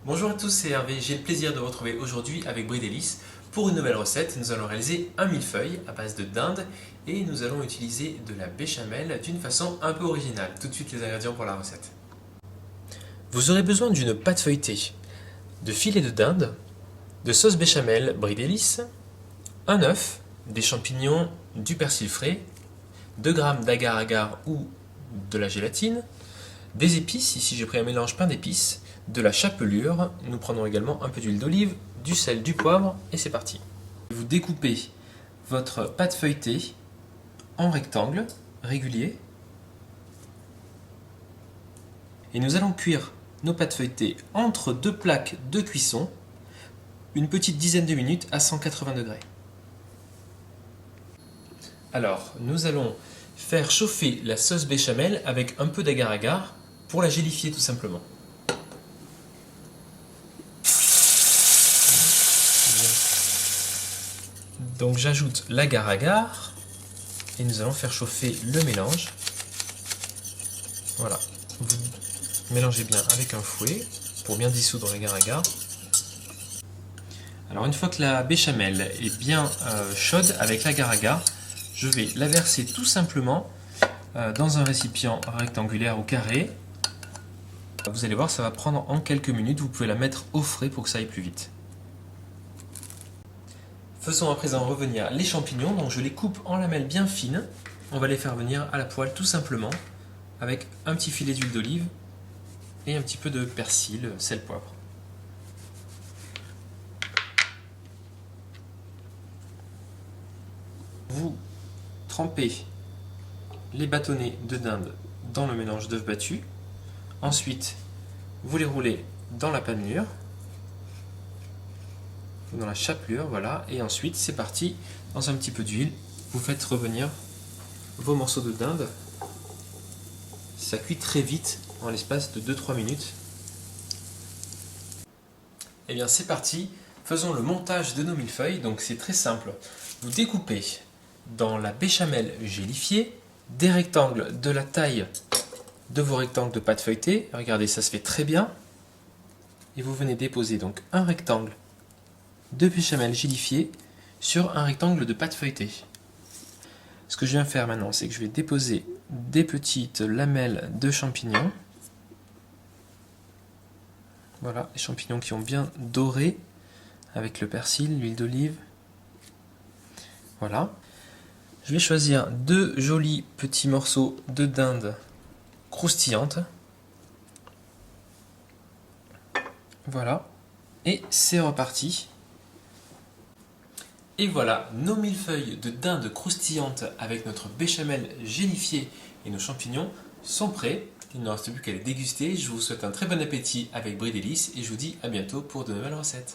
Bonjour à tous, c'est Hervé. J'ai le plaisir de vous retrouver aujourd'hui avec Brie Délices. Pour une nouvelle recette, nous allons réaliser un millefeuille à base de dinde et nous allons utiliser de la béchamel d'une façon un peu originale. Tout de suite les ingrédients pour la recette. Vous aurez besoin d'une pâte feuilletée, de filet de dinde, de sauce béchamel Brie Délices, un œuf, des champignons, du persil frais, 2 g d'agar-agar ou de la gélatine, des épices, ici j'ai pris un mélange pain d'épices, de la chapelure, nous prendrons également un peu d'huile d'olive, du sel, du poivre et c'est parti. Vous découpez votre pâte feuilletée en rectangles réguliers et nous allons cuire nos pâtes feuilletées entre deux plaques de cuisson une petite dizaine de minutes à 180 degrés. Alors, nous allons faire chauffer la sauce béchamel avec un peu d'agar-agar pour la gélifier tout simplement. Donc j'ajoute l'agar-agar et nous allons faire chauffer le mélange. Voilà, vous mélangez bien avec un fouet pour bien dissoudre l'agar-agar. Alors une fois que la béchamel est bien chaude avec l'agar-agar, je vais la verser tout simplement dans un récipient rectangulaire ou carré. Vous allez voir, ça va prendre en quelques minutes, vous pouvez la mettre au frais pour que ça aille plus vite. Faisons à présent revenir les champignons, donc je les coupe en lamelles bien fines. On va les faire venir à la poêle tout simplement avec un petit filet d'huile d'olive et un petit peu de persil, sel, poivre. Vous trempez les bâtonnets de dinde dans le mélange d'œufs battus. Ensuite, vous les roulez dans la panure, dans la chapelure, voilà, et ensuite c'est parti, dans un petit peu d'huile, vous faites revenir vos morceaux de dinde. Ça cuit très vite, en l'espace de 2-3 minutes. Et bien c'est parti, faisons le montage de nos millefeuilles. Donc c'est très simple, vous découpez dans la béchamel gélifiée des rectangles de la taille de vos rectangles de pâte feuilletée. Regardez, ça se fait très bien. Et vous venez déposer donc un rectangle de béchamel gélifiée sur un rectangle de pâte feuilletée. Ce que je viens faire maintenant, c'est que je vais déposer des petites lamelles de champignons. Voilà, les champignons qui ont bien doré avec le persil, l'huile d'olive. Voilà. Je vais choisir 2 jolis petits morceaux de dinde croustillante. Voilà, et c'est reparti. Et voilà, nos millefeuilles de dinde croustillante avec notre béchamel gélifiée et nos champignons sont prêts. Il ne reste plus qu'à les déguster. Je vous souhaite un très bon appétit avec Brie Délices et je vous dis à bientôt pour de nouvelles recettes.